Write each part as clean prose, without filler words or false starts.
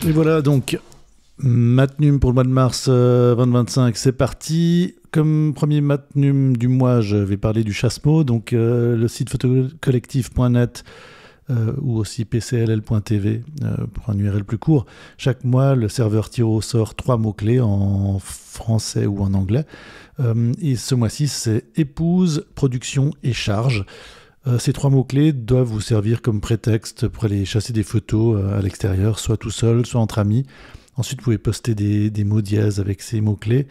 Et voilà donc, Matnum pour le mois de mars 2025, c'est parti. Comme premier Matnum du mois, je vais parler du chasse-mots, donc le site photocollectif.net ou aussi pcll.tv pour un URL plus court. Chaque mois, le serveur tire au sort 3 mots-clés en français ou en anglais. Et ce mois-ci, c'est épouse, production et charge. Ces 3 mots-clés doivent vous servir comme prétexte pour aller chasser des photos à l'extérieur, soit tout seul, soit entre amis. Ensuite, vous pouvez poster des mots dièses avec ces mots-clés,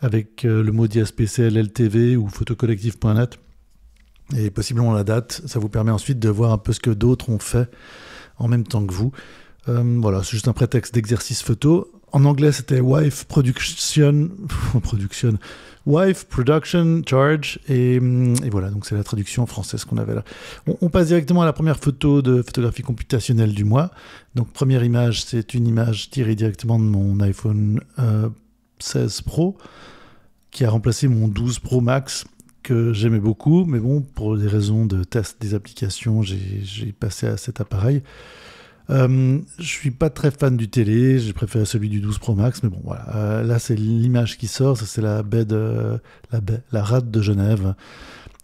avec le mot dièse PCLLTV ou photocollectif.net. Et possiblement la date, ça vous permet ensuite de voir un peu ce que d'autres ont fait en même temps que vous. Voilà, c'est juste un prétexte d'exercice photo. En anglais, c'était Wife Production Charge. Et voilà, donc c'est la traduction française qu'on avait là. On passe directement à la première photo de photographie computationnelle du mois. Donc, première image, c'est une image tirée directement de mon iPhone 16 Pro, qui a remplacé mon 12 Pro Max, que j'aimais beaucoup, mais bon, pour des raisons de test des applications, j'ai passé à cet appareil. Je suis pas très fan du télé, j'ai préféré celui du 12 Pro Max, mais bon, voilà. Là, c'est l'image qui sort, ça c'est la rade de Genève,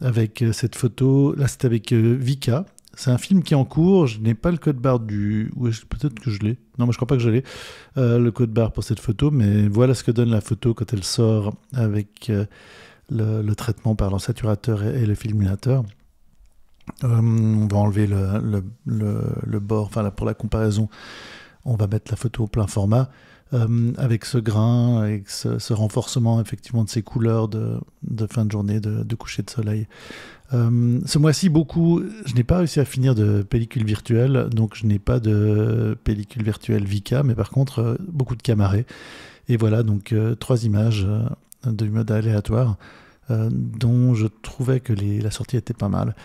avec cette photo. Là, c'est avec Vika. C'est un film qui est en cours, je n'ai pas le code barre du... Ouais, peut-être que je l'ai. Non, mais je crois pas que je l'ai, le code barre pour cette photo, mais voilà ce que donne la photo quand elle sort avec... Le traitement par l'ensaturateur et le filminateur. On va enlever le bord, enfin là, pour la comparaison, on va mettre la photo au plein format, avec ce grain, avec ce renforcement effectivement de ces couleurs de fin de journée, de coucher de soleil. Ce mois-ci, je n'ai pas réussi à finir de pellicule virtuelle, donc je n'ai pas de pellicule virtuelle Vika, mais par contre, beaucoup de Camaré. Et voilà, donc 3 images de mode aléatoire, dont je trouvais que la sortie était pas mal.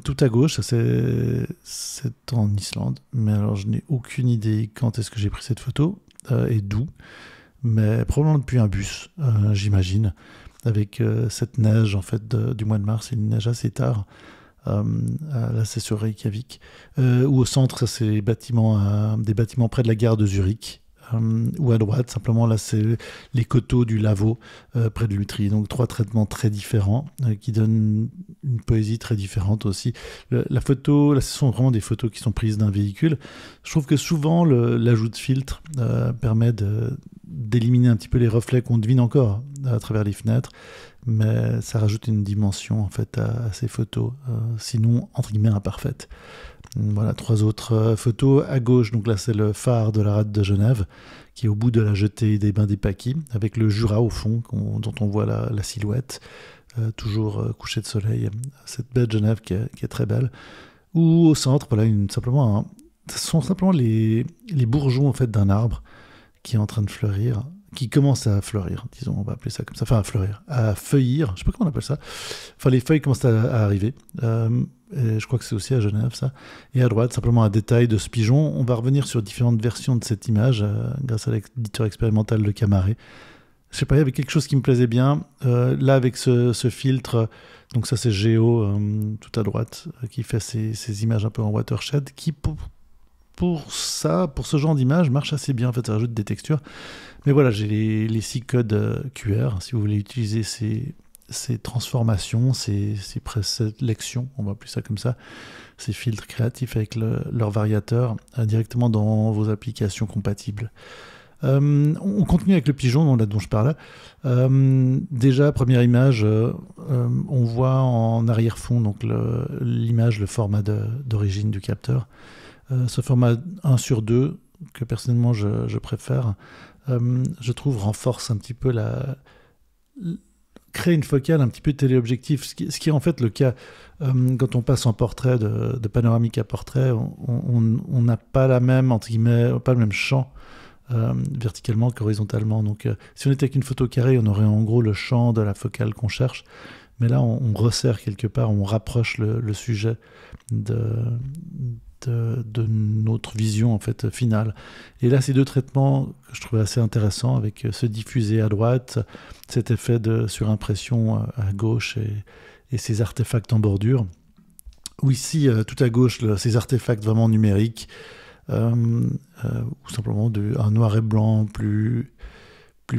Tout à gauche, c'est en Islande, mais alors je n'ai aucune idée quand est-ce que j'ai pris cette photo et d'où, mais probablement depuis un bus, j'imagine, avec cette neige en fait du mois de mars, c'est une neige assez tard. Là c'est sur Reykjavik, ou au centre, ça, c'est des bâtiments près de la gare de Zurich. Ou à droite, simplement là c'est les coteaux du Lavaux près de Lutry, donc 3 traitements très différents qui donnent une poésie très différente aussi. La photo, là ce sont vraiment des photos qui sont prises d'un véhicule. Je trouve que souvent l'ajout de filtre permet d'éliminer un petit peu les reflets qu'on devine encore à travers les fenêtres, mais ça rajoute une dimension en fait à ces photos, sinon entre guillemets imparfaites. Voilà, 3 autres photos. À gauche, donc là c'est le phare de la rade de Genève, qui est au bout de la jetée des Bains des Paquis, avec le Jura au fond, dont on voit la silhouette, toujours couché de soleil. Cette baie de Genève qui est très belle. Ou au centre, voilà, ce sont simplement les bourgeons en fait, d'un arbre qui est en train de fleurir, qui commence à fleurir, disons, on va appeler ça comme ça, enfin à fleurir, à feuillir, je sais pas comment on appelle ça. Enfin, les feuilles commencent à arriver. Et je crois que c'est aussi à Genève, ça. Et à droite, simplement un détail de ce pigeon. On va revenir sur différentes versions de cette image grâce à l'éditeur expérimental de Camaré. Je sais pas, il y avait quelque chose qui me plaisait bien. Là, avec ce filtre, donc ça c'est Géo, tout à droite, qui fait ces images un peu en watershed, qui pour ce genre d'image marche assez bien. En fait, ça rajoute des textures. Mais voilà, j'ai les 6 codes QR, si vous voulez utiliser ces transformations, ces présélections, on va appeler ça comme ça, ces filtres créatifs avec leur variateur directement dans vos applications compatibles. On continue avec le pigeon dont je parlais. Déjà, première image, on voit en arrière-fond donc l'image, le format d'origine du capteur. Ce format 1/2, que personnellement je préfère, je trouve renforce un petit peu créer une focale un petit peu téléobjectif, ce qui est en fait le cas quand on passe en portrait, de panoramique à portrait, on n'a pas entre guillemets, pas le même champ verticalement qu'horizontalement. Donc si on était avec une photo carrée, on aurait en gros le champ de la focale qu'on cherche, mais là on resserre quelque part, on rapproche le sujet de notre vision en fait finale. Et là, ces 2 traitements que je trouvais assez intéressants, avec ce diffusé à droite, cet effet de surimpression à gauche et ces artefacts en bordure. Ou ici, tout à gauche, ces artefacts vraiment numériques, ou simplement un noir et blanc plus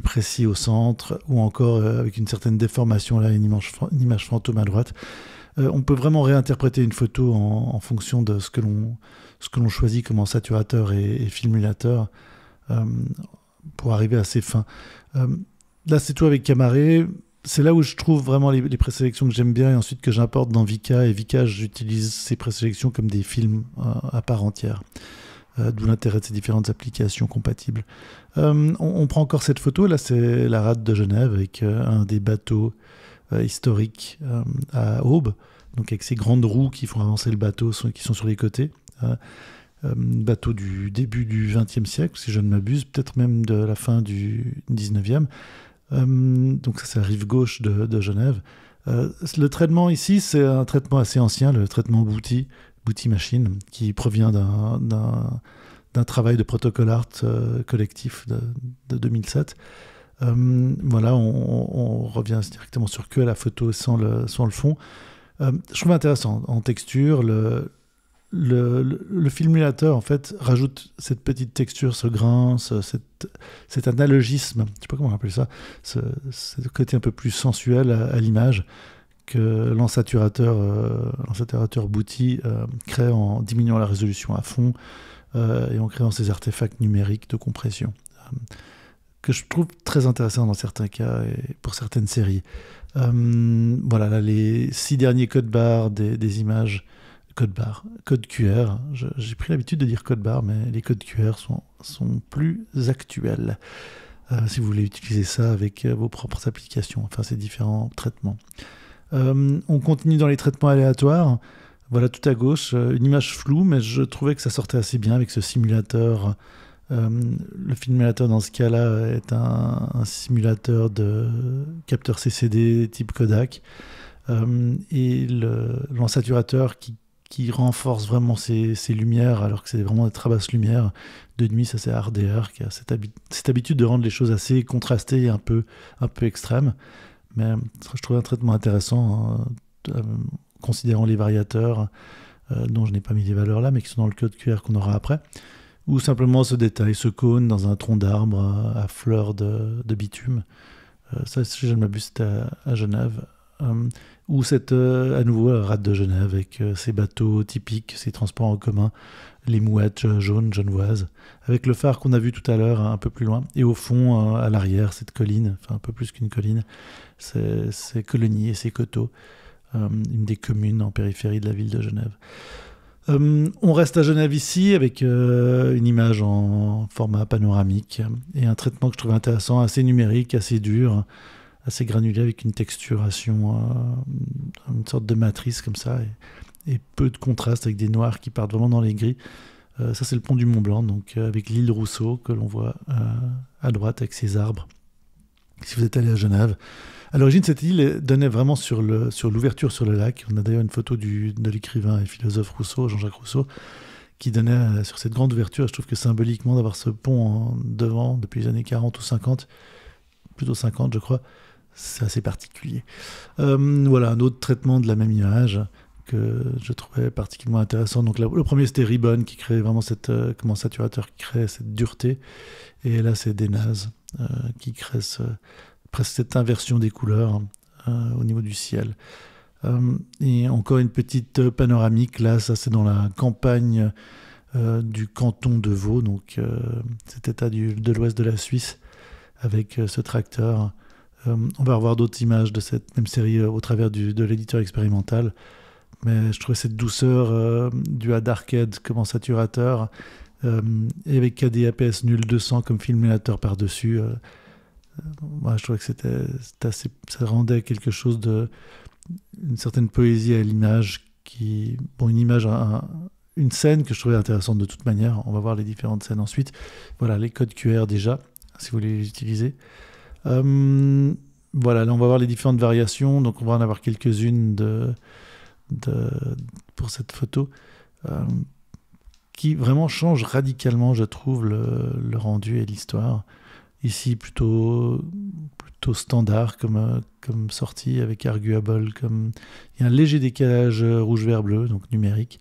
précis au centre, ou encore avec une certaine déformation, là, une image fantôme à droite. On peut vraiment réinterpréter une photo en fonction de ce que l'on choisit comme saturateur et filmulateur pour arriver à ces fins. Là, c'est tout avec Camaré. C'est là où je trouve vraiment les présélections que j'aime bien et ensuite que j'importe dans Vika. Et Vika, j'utilise ces présélections comme des films à part entière. D'où l'intérêt de ces différentes applications compatibles. On prend encore cette photo. Là, c'est la rade de Genève avec un des bateaux historiques à Aube. Donc avec ces grandes roues qui font avancer le bateau, qui sont sur les côtés. Bateau du début du XXe siècle, si je ne m'abuse, peut-être même de la fin du XIXe. Donc ça, c'est la rive gauche de Genève. Le traitement ici, c'est un traitement assez ancien, le traitement Bouty Machine, qui provient d'un travail de protocol art collectif de 2007. Voilà, on revient directement sur que la photo sans le fond. Je trouve intéressant en texture. Le filmulateur, en fait, rajoute cette petite texture, ce grain, cet analogisme, je ne sais pas comment on appelle ça, ce côté un peu plus sensuel à l'image que l'ensaturateur Bouty crée en diminuant la résolution à fond et en créant ces artefacts numériques de compression que je trouve très intéressant dans certains cas et pour certaines séries. Voilà, là, les 6 derniers codes barres des images, code QR. J'ai pris l'habitude de dire code barre, mais les codes QR sont plus actuels. Si vous voulez utiliser ça avec vos propres applications, enfin ces différents traitements. On continue dans les traitements aléatoires. Voilà, tout à gauche, une image floue, mais je trouvais que ça sortait assez bien avec ce simulateur. Le filmulateur dans ce cas-là est un simulateur de capteur CCD type Kodak et l'ensaturateur qui renforce vraiment ces lumières alors que c'est vraiment des très basses lumières. De nuit, ça c'est HDR qui a cette habitude de rendre les choses assez contrastées et un peu extrêmes. Mais je trouve un traitement intéressant considérant les variateurs dont je n'ai pas mis les valeurs là mais qui sont dans le code QR qu'on aura après. Ou simplement ce détail, ce cône dans un tronc d'arbre à fleurs de bitume. Ça, si je ne m'abuse, c'était à Genève. Ou à nouveau, la rade de Genève avec ces bateaux typiques, ces transports en commun, les mouettes jaunes, genevoises, avec le phare qu'on a vu tout à l'heure un peu plus loin. Et au fond, à l'arrière, cette colline, enfin un peu plus qu'une colline, c'est Coligny et ses coteaux, une des communes en périphérie de la ville de Genève. On reste à Genève ici avec une image en format panoramique et un traitement que je trouve intéressant, assez numérique, assez dur, assez granulé avec une texturation, une sorte de matrice comme ça et peu de contraste avec des noirs qui partent vraiment dans les gris. Ça c'est le pont du Mont Blanc, donc avec l'île Rousseau que l'on voit à droite avec ses arbres. Si vous êtes allé à Genève. À l'origine, cette île donnait vraiment sur l'ouverture sur le lac. On a d'ailleurs une photo de l'écrivain et philosophe Rousseau, Jean-Jacques Rousseau, qui donnait sur cette grande ouverture. Je trouve que symboliquement, d'avoir ce pont devant depuis les années 40 ou 50, plutôt 50 je crois, c'est assez particulier. Voilà, un autre traitement de la même image que je trouvais particulièrement intéressant. Donc le premier, c'était Ribbon, qui crée vraiment comme saturateur qui crée cette dureté. Et là, c'est Denaz qui crée presque cette inversion des couleurs au niveau du ciel. Et encore une petite panoramique, là, ça c'est dans la campagne du canton de Vaud, donc cet état de l'ouest de la Suisse, avec ce tracteur. On va revoir d'autres images de cette même série au travers de l'éditeur expérimental, mais je trouvais cette douceur due à Darkhead comme saturateur, et avec KDAPS nul 200 comme filmulateur par-dessus. Moi, je trouvais que c'était assez, ça rendait quelque chose une certaine poésie à l'image une image, une scène que je trouvais intéressante de toute manière. On va voir les différentes scènes ensuite. Voilà, les codes QR déjà, si vous voulez les utiliser. Voilà, là on va voir les différentes variations. Donc on va en avoir quelques-unes pour cette photo qui vraiment changent radicalement, je trouve, le rendu et l'histoire. Ici, plutôt standard comme sortie avec Arguable. Il y a un léger décalage rouge-vert-bleu, donc numérique.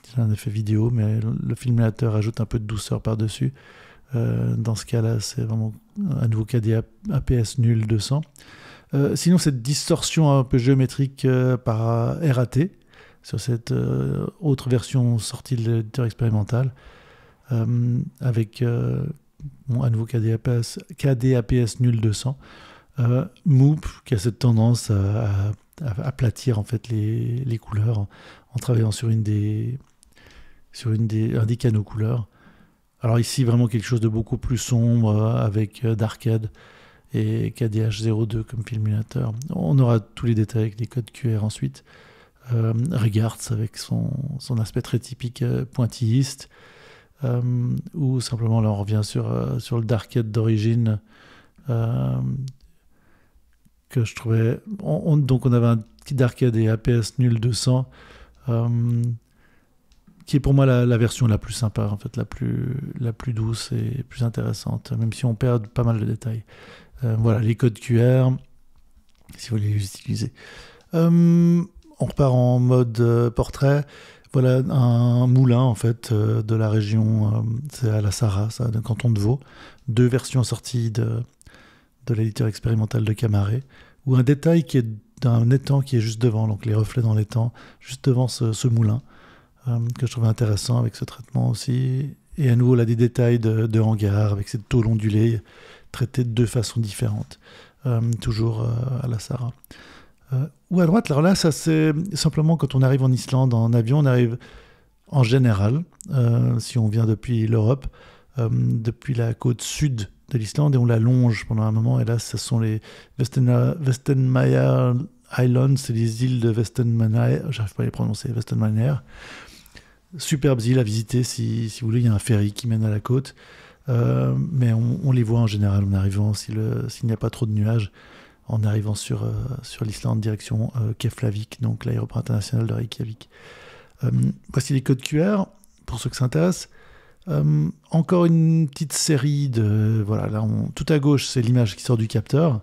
c'est un effet vidéo, mais le filmateur ajoute un peu de douceur par-dessus. Dans ce cas-là, c'est vraiment à nouveau KDE APS nul 200. Sinon, cette distorsion un peu géométrique par RAT sur cette autre version sortie de l'éditeur expérimental, avec à nouveau KDE APS nul 200. Moop qui a cette tendance à aplatir en fait les couleurs en travaillant sur un des canaux couleurs. Alors ici vraiment quelque chose de beaucoup plus sombre avec d'arcade et KDH02 comme filmateur. On aura tous les détails avec les codes QR ensuite. Regards avec son aspect très typique pointilliste, ou simplement là on revient sur le darkade d'origine, que je trouvais... donc on avait un petit darkade et APS nul 200, qui est pour moi la version la plus sympa, en fait, la plus douce et plus intéressante, même si on perd pas mal de détails. Voilà, les codes QR, si vous voulez les utiliser. On repart en mode portrait. Voilà un moulin, en fait, de la région, c'est à la Sarraz, ça, d'un canton de Vaud. 2 versions sorties de l'éditeur expérimental de Camaret, ou un détail qui est d'un étang qui est juste devant, donc les reflets dans l'étang, juste devant ce moulin, que je trouvais intéressant avec ce traitement aussi. Et à nouveau, là, des détails de hangar avec cette tôle ondulée, traitée de 2 façons différentes, toujours à la Sarraz. Ou à droite, alors là, ça c'est simplement quand on arrive en Islande en avion, on arrive en général, si on vient depuis l'Europe, depuis la côte sud de l'Islande, et on la longe pendant un moment, et là ce sont les Vestenmajer Islands, c'est les îles de Vestenmajer, j'arrive pas à les prononcer, Vestenmajer. Superbes îles à visiter si vous voulez, il y a un ferry qui mène à la côte, mais on les voit en général en arrivant, s'il n'y a pas trop de nuages, en arrivant sur l'Islande direction Keflavik, donc l'aéroport international de Reykjavik. Voici les codes QR, pour ceux que ça intéresse. Encore une petite série de... Voilà, là, tout à gauche, c'est l'image qui sort du capteur.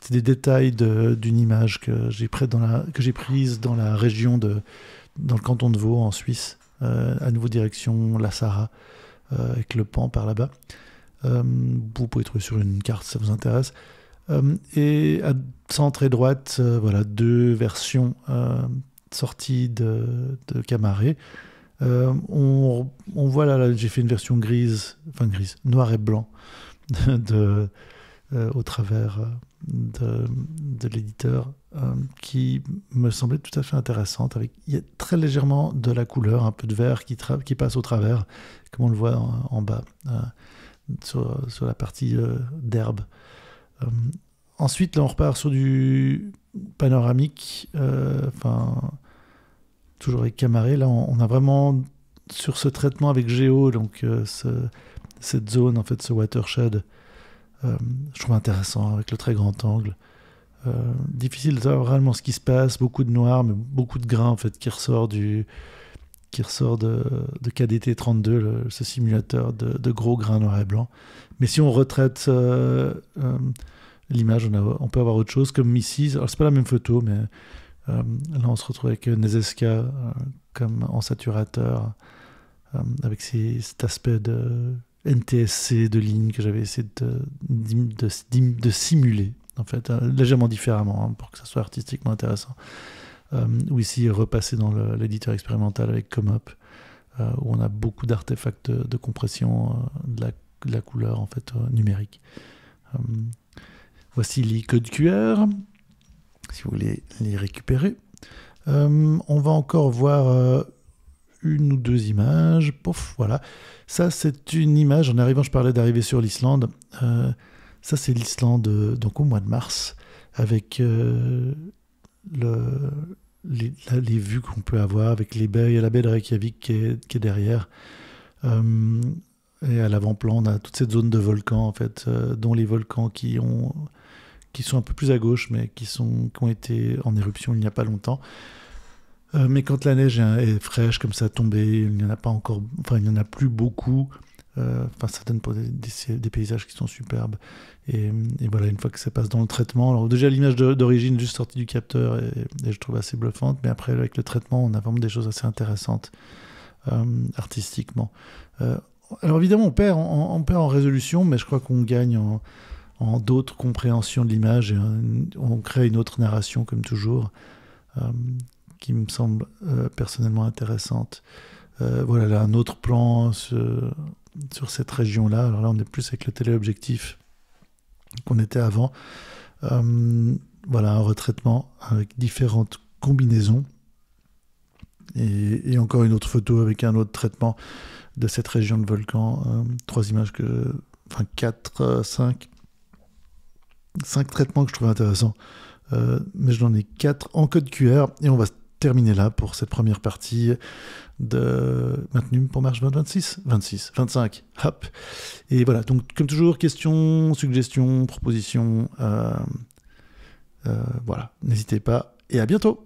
C'est des détails d'une image que j'ai prise dans la région dans le canton de Vaud, en Suisse, à nouveau direction la Sarraz, avec le Pan par là-bas. Vous pouvez trouver sur une carte si ça vous intéresse. Et à centre et droite, voilà, 2 versions sorties de Camaret. On voit là, j'ai fait une version grise, noir et blanc, au travers de l'éditeur, qui me semblait tout à fait intéressante. Il y a très légèrement de la couleur, un peu de vert qui passe au travers, comme on le voit en bas, sur la partie d'herbe. Ensuite, là, on repart sur du panoramique, toujours avec Camaret. Là, on a vraiment, sur ce traitement avec Géo, donc cette zone, en fait, ce watershed, je trouve intéressant, avec le très grand angle. Difficile de savoir réellement ce qui se passe, beaucoup de noir, mais beaucoup de grain, en fait, qui ressort de KDT 32, ce simulateur de gros grains noirs et blancs. Mais si on retraite l'image, on peut avoir autre chose, comme ici. Alors, c'est pas la même photo, mais là, on se retrouve avec Nezeska comme en saturateur, avec cet aspect de NTSC de ligne que j'avais essayé de simuler, en fait, légèrement différemment, pour que ça soit artistiquement intéressant. Ou ici, repasser dans l'éditeur expérimental avec Comop, où on a beaucoup d'artefacts de compression de la couleur, en fait, numérique. Voici les codes QR, si vous voulez les récupérer. On va encore voir 1 ou 2 images. Pouf, voilà. Ça, c'est une image. En arrivant, je parlais d'arriver sur l'Islande. Ça, c'est l'Islande, donc au mois de mars, avec les vues qu'on peut avoir, avec la baie de Reykjavik qui est derrière. Et à l'avant-plan, on a toute cette zone de volcans, en fait, dont les volcans qui sont un peu plus à gauche, mais qui ont été en éruption il n'y a pas longtemps. Mais quand la neige est fraîche, comme ça, tombée, il n'y en a pas encore, il n'y en a plus beaucoup. Ça donne pour des paysages qui sont superbes. Et voilà, une fois que ça passe dans le traitement, alors déjà l'image d'origine juste sortie du capteur et je trouve assez bluffante, mais après avec le traitement, on a vraiment des choses assez intéressantes. artistiquement. Alors évidemment, on perd en résolution, mais je crois qu'on gagne en d'autres compréhensions de l'image, et on crée une autre narration, comme toujours, qui me semble personnellement intéressante. Voilà, là, un autre plan sur cette région-là. Alors là, on est plus avec le téléobjectif qu'on était avant. Voilà, un retraitement avec différentes combinaisons. Et encore une autre photo avec un autre traitement de cette région de volcan. 3 images enfin 4, 5 traitements que je trouve intéressants. Mais j'en ai 4 en code QR. Et on va terminer là pour cette première partie maintenue pour Marche 25. Hop. Et voilà, donc comme toujours, questions, suggestions, propositions. Voilà, n'hésitez pas et à bientôt.